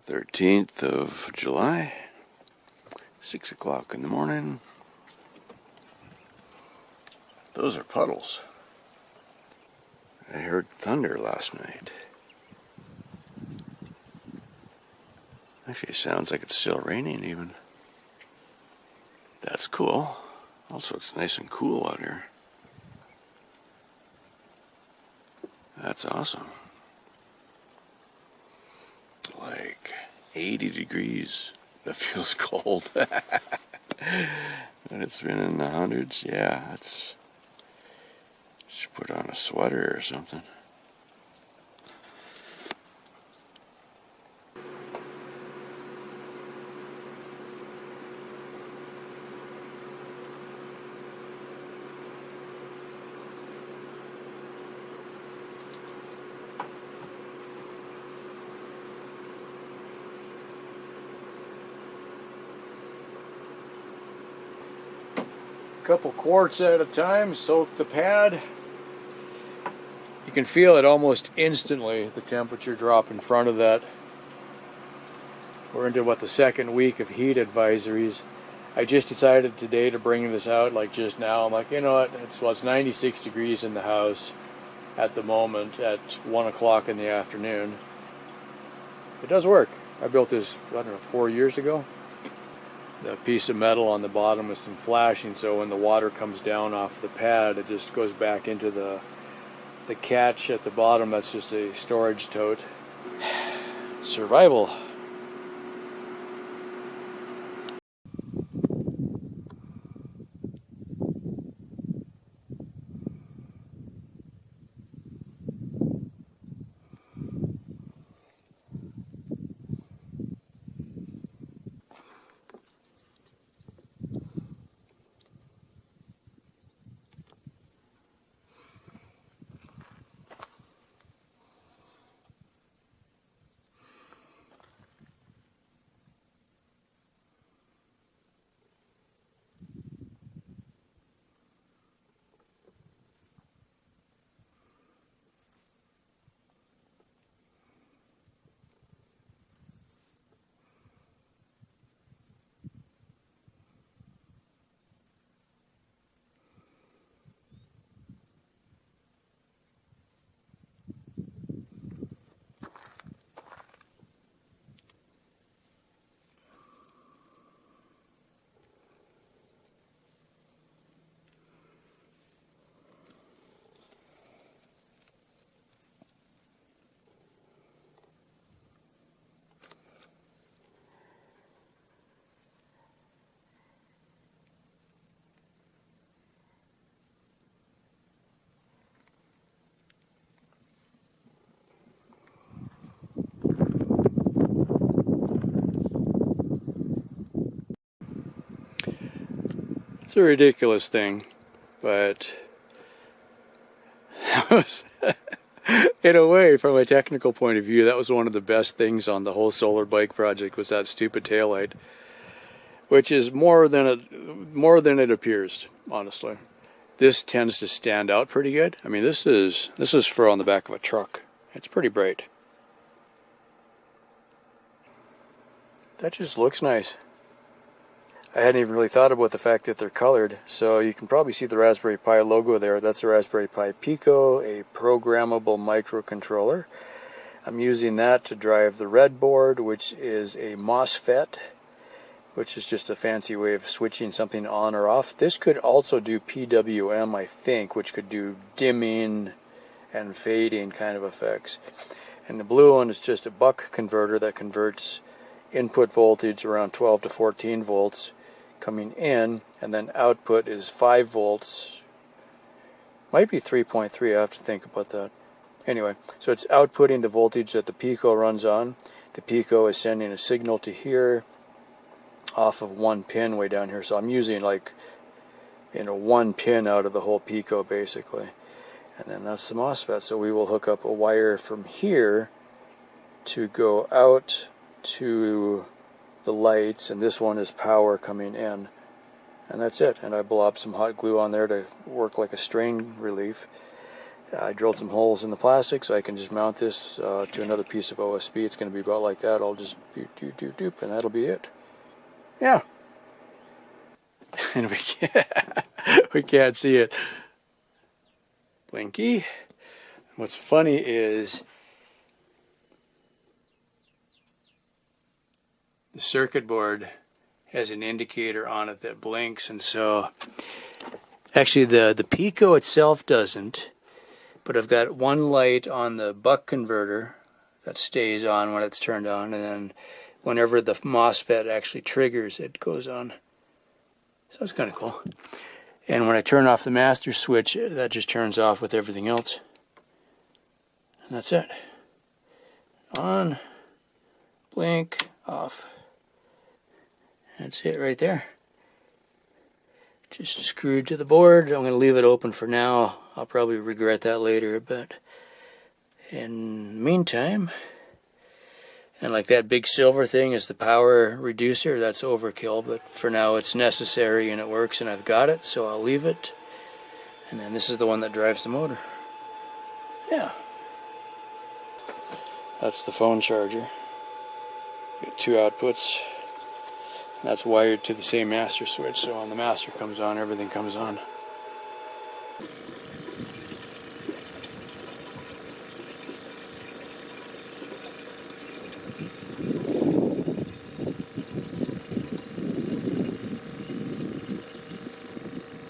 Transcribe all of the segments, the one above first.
13th of July, 6 o'clock in the morning. Those are puddles. I heard thunder last night. Actually, it sounds like it's still raining even. That's cool. Also, it's nice and cool out here. That's awesome. Like 80 degrees. That feels cold. But it's been in the hundreds. Yeah, that's... Should put on a sweater or something. Couple quarts at a time, soak the pad. You can feel it almost instantly, the temperature drop in front of that. We're into the second week of heat advisories. I just decided today to bring this out like just now. I'm like, you know what, it's 96 degrees in the house at the moment at 1 o'clock in the afternoon. It does work. I built this, I don't know, 4 years ago. The piece of metal on the bottom with some flashing, so when the water comes down off the pad, it just goes back into the catch at the bottom. That's just a storage tote. Survival. It's a ridiculous thing, but in a way, from a technical point of view, that was one of the best things on the whole solar bike project, was that stupid taillight, which is more than it appears, honestly. This tends to stand out pretty good. I mean, this is for on the back of a truck. It's pretty bright. That just looks nice. I hadn't even really thought about the fact that they're colored, so you can probably see the Raspberry Pi logo there. That's a Raspberry Pi Pico, a programmable microcontroller. I'm using that to drive the red board, which is a MOSFET, which is just a fancy way of switching something on or off. This could also do PWM, I think, which could do dimming and fading kind of effects. And the blue one is just a buck converter that converts input voltage around 12 to 14 volts coming in, and then output is 5 volts, might be 3.3, I have to think about that. Anyway, so it's outputting the voltage that the Pico runs on. The Pico is sending a signal to here off of one pin way down here, so I'm using like, you know, one pin out of the whole Pico basically. And then that's the MOSFET, so we will hook up a wire from here to go out to the lights, and this one is power coming in, and that's it. And I blob some hot glue on there to work like a strain relief, I drilled some holes in the plastic so I can just mount this to another piece of OSB. It's going to be about like that. I'll just doop, doop, doop, doop, and that'll be it. Yeah. And we can't see it. Blinkie. What's funny is the circuit board has an indicator on it that blinks, and so actually the Pico itself doesn't, but I've got one light on the buck converter that stays on when it's turned on, and then whenever the MOSFET actually triggers, it goes on. So it's kind of cool. And when I turn off the master switch, that just turns off with everything else. And that's it. On, blink, off. That's it right there. Just screwed to the board. I'm going to leave it open for now. I'll probably regret that later, but in the meantime, and like that big silver thing is the power reducer. That's overkill, but for now it's necessary and it works and I've got it, so I'll leave it. And then this is the one that drives the motor. Yeah. That's the phone charger. Got two outputs. That's wired to the same master switch, so when the master comes on, everything comes on.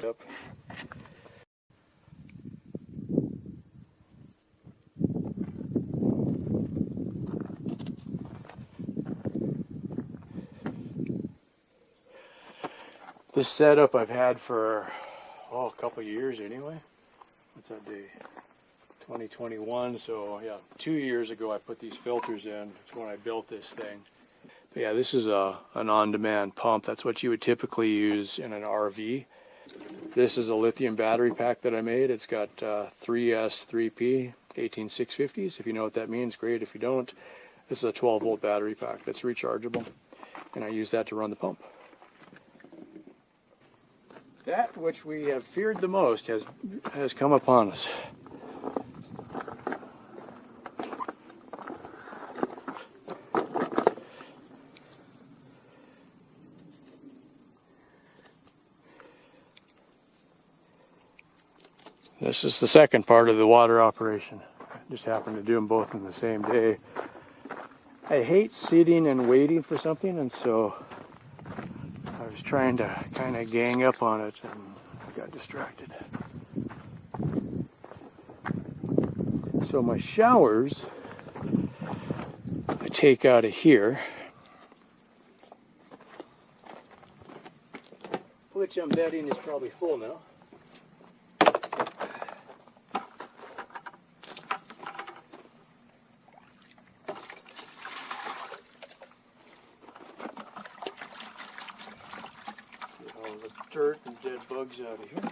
Yep. This setup I've had for, a couple of years anyway. What's that day? 2021, so yeah, 2 years ago I put these filters in. That's when I built this thing. But yeah, this is an on-demand pump. That's what you would typically use in an RV. This is a lithium battery pack that I made. It's got 3S, 3P, 18650s. If you know what that means, great. If you don't, this is a 12-volt battery pack that's rechargeable, and I use that to run the pump. That which we have feared the most has come upon us. This is the second part of the water operation. I just happened to do them both in the same day. I hate sitting and waiting for something, and so I was trying to kind of gang up on it and got distracted. So my showers I take out of here, which I'm betting is probably full now. Dirt and dead bugs out of here.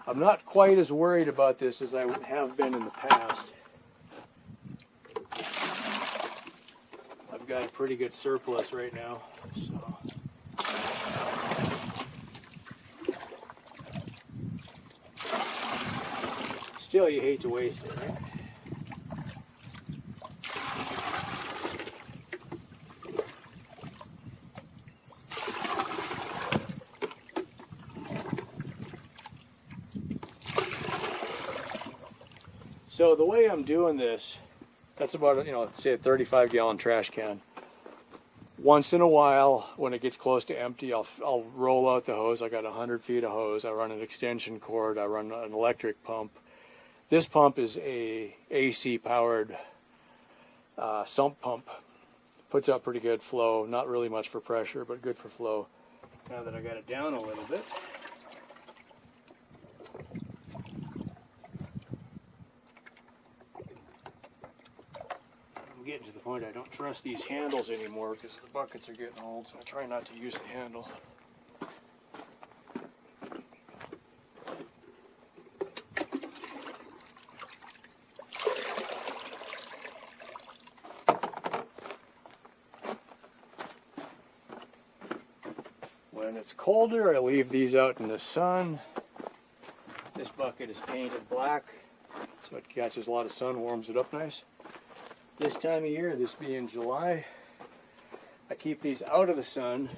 I'm not quite as worried about this as I have been in the past. I've got a pretty good surplus right now, so. Still, you hate to waste it, right? So the way I'm doing this, that's about, say a 35-gallon trash can. Once in a while, when it gets close to empty, I'll roll out the hose. I got 100 feet of hose. I run an extension cord. I run an electric pump. This pump is a AC powered sump pump. Puts out pretty good flow. Not really much for pressure, but good for flow. Now that I got it down a little bit, I'm getting to the point I don't trust these handles anymore because the buckets are getting old, so I try not to use the handle. when it's colder, I leave these out in the sun. This bucket is painted black, so it catches a lot of sun, warms it up nice. This time of year, this being July, I keep these out of the sun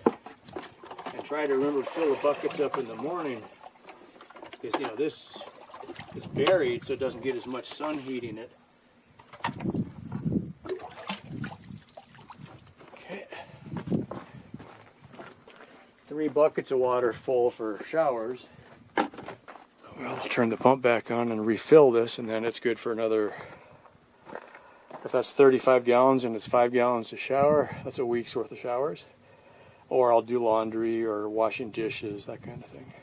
and try to remember to fill the buckets up in the morning. Because, you know, this is buried, so it doesn't get as much sun heating it. Okay. 3 buckets of water full for showers. Well, I'll turn the pump back on and refill this, and then it's good for another, if that's 35 gallons and it's 5 gallons to shower, that's a week's worth of showers. Or I'll do laundry or washing dishes, that kind of thing.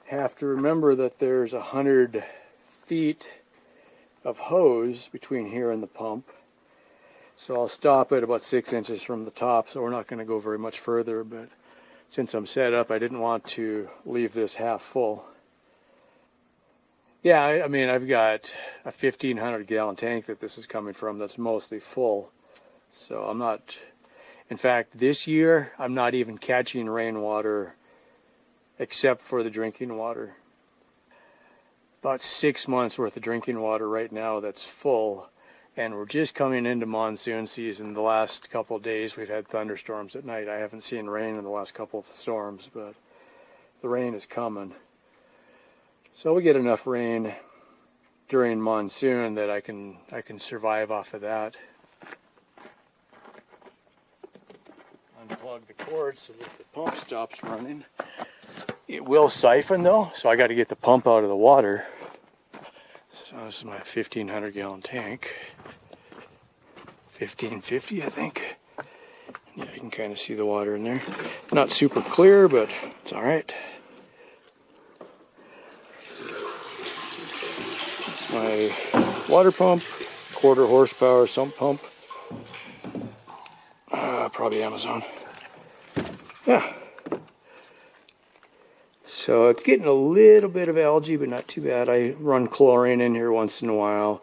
Have to remember that there's 100 feet of hose between here and the pump. So I'll stop at about 6 inches from the top, so we're not going to go very much further, but since I'm set up, I didn't want to leave this half full. Yeah, I mean, I've got a 1,500 gallon tank that this is coming from that's mostly full. So I'm not, in fact, this year, I'm not even catching rainwater except for the drinking water. About 6 months worth of drinking water right now that's full. And we're just coming into monsoon season. The last couple of days we've had thunderstorms at night. I haven't seen rain in the last couple of storms, but the rain is coming. So we get enough rain during monsoon that I can survive off of that. Unplug the cord so that the pump stops running. It will siphon though, so I got to get the pump out of the water. So this is my 1,500 gallon tank. 1550, I think. Yeah, you can kind of see the water in there. Not super clear, but it's all right. It's my water pump, 1/4 horsepower sump pump. Probably Amazon. Yeah. So it's getting a little bit of algae, but not too bad. I run chlorine in here once in a while.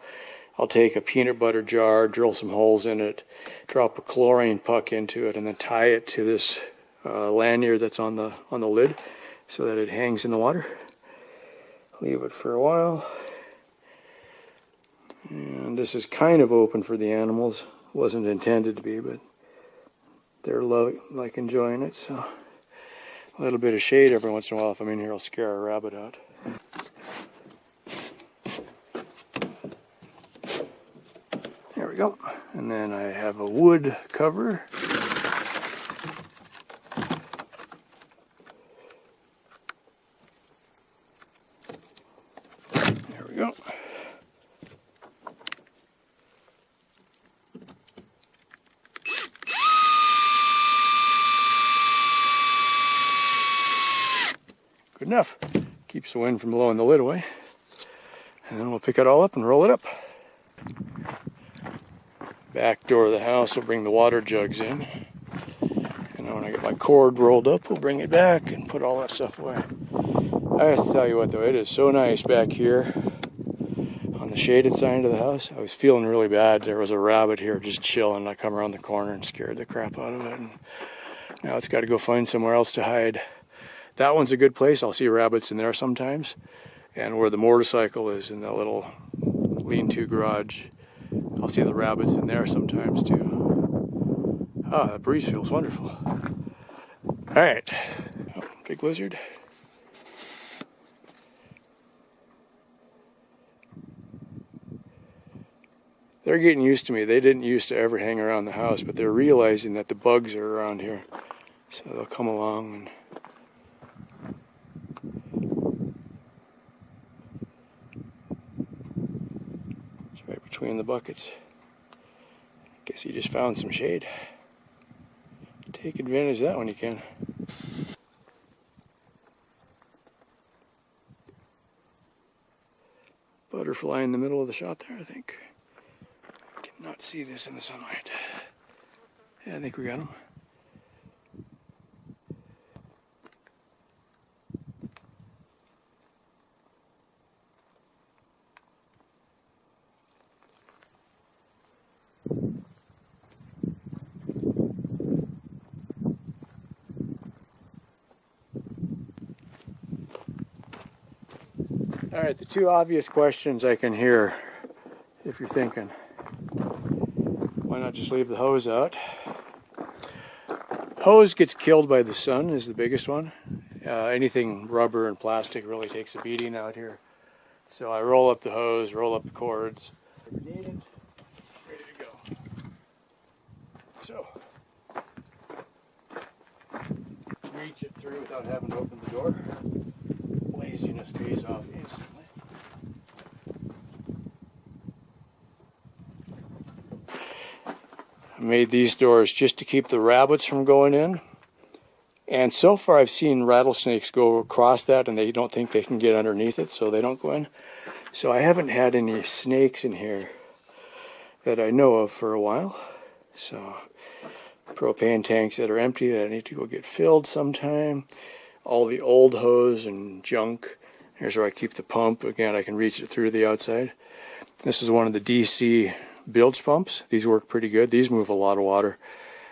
I'll take a peanut butter jar, drill some holes in it, drop a chlorine puck into it, and then tie it to this lanyard that's on the lid so that it hangs in the water. Leave it for a while. And this is kind of open for the animals. Wasn't intended to be, but they're like enjoying it. So a little bit of shade every once in a while. If I'm in here, I'll scare a rabbit out. There we go. And then I have a wood cover. There we go. Good enough. Keeps the wind from blowing the lid away. And then we'll pick it all up and roll it up. Back door of the house, we'll bring the water jugs in. And then when I get my cord rolled up, we'll bring it back and put all that stuff away. I have to tell you what though, it is so nice back here on the shaded side of the house. I was feeling really bad. There was a rabbit here just chilling. I come around the corner and scared the crap out of it. And now it's got to go find somewhere else to hide. That one's a good place. I'll see rabbits in there sometimes. And where the motorcycle is in that little lean-to garage, I'll see the rabbits in there sometimes too. Ah, that breeze feels wonderful. All right, oh, big lizard. They're getting used to me. They didn't used to ever hang around the house, but they're realizing that the bugs are around here. So they'll come along and it's right between the buckets. Guess you just found some shade. Take advantage of that when you can. Butterfly in the middle of the shot there, I think. Did not see this in the sunlight. Yeah, I think we got him. Alright, the two obvious questions I can hear, if you're thinking, why not just leave the hose out? Hose gets killed by the sun is the biggest one. Anything rubber and plastic really takes a beating out here. So I roll up the hose, roll up the cords. Needed, ready to go. So, reach it through without having to open the door. Laziness pays off instantly. I made these doors just to keep the rabbits from going in. And so far I've seen rattlesnakes go across that and they don't think they can get underneath it, so they don't go in. So I haven't had any snakes in here that I know of for a while. So propane tanks that are empty that I need to go get filled sometime. All the old hose and junk. Here's where I keep the pump. Again, I can reach it through the outside. This is one of the DC bilge pumps. These work pretty good. These move a lot of water.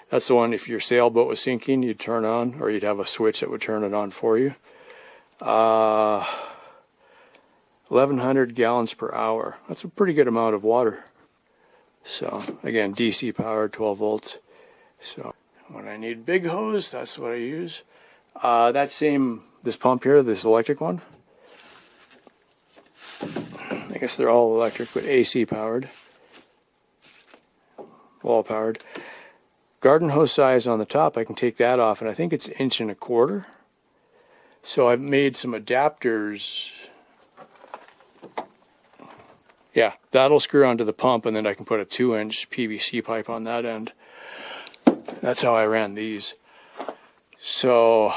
That's the one, if your sailboat was sinking, you'd turn on, or you'd have a switch that would turn it on for you. 1,100 gallons per hour. That's a pretty good amount of water. So, again, DC powered, 12 volts. So, when I need big hose, that's what I use. This pump here, this electric one, I guess they're all electric, but AC powered. Wall powered. Garden hose size on the top, I can take that off, and I think it's 1.25 inches. So I've made some adapters. Yeah, that'll screw onto the pump, and then I can put a 2-inch PVC pipe on that end. That's how I ran these. So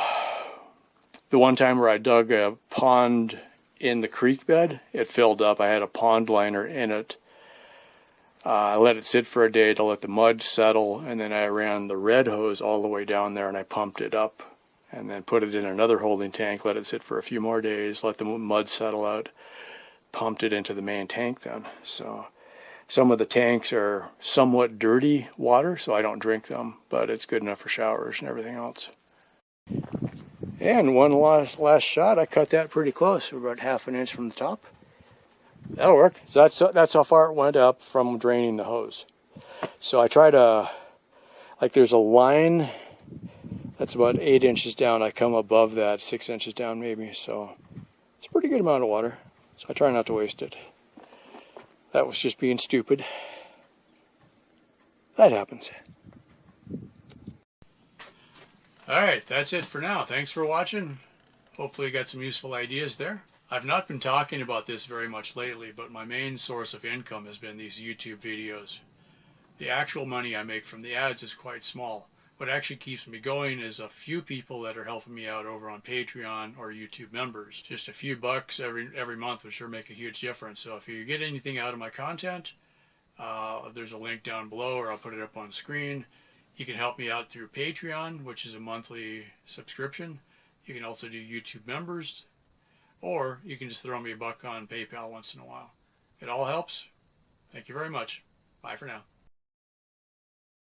the one time where I dug a pond in the creek bed, it filled up. I had a pond liner in it. I let it sit for a day to let the mud settle, and then I ran the red hose all the way down there and I pumped it up and then put it in another holding tank, let it sit for a few more days, let the mud settle out, pumped it into the main tank then. So some of the tanks are somewhat dirty water, so I don't drink them, but it's good enough for showers and everything else. And one last shot, I cut that pretty close. We're about 1/2 inch from the top. That'll work. So that's how far it went up from draining the hose. So I try to, like there's a line that's about 8 inches down. I come above that, 6 inches down maybe. So it's a pretty good amount of water. So I try not to waste it. That was just being stupid. That happens. Alright, that's it for now. Thanks for watching. Hopefully you got some useful ideas there. I've not been talking about this very much lately, but my main source of income has been these YouTube videos. The actual money I make from the ads is quite small. What actually keeps me going is a few people that are helping me out over on Patreon or YouTube members. Just a few bucks every month would sure make a huge difference. So if you get anything out of my content, there's a link down below, or I'll put it up on screen. You can help me out through Patreon, which is a monthly subscription. You can also do YouTube members. Or you can just throw me a buck on PayPal once in a while. It all helps. Thank you very much. Bye for now.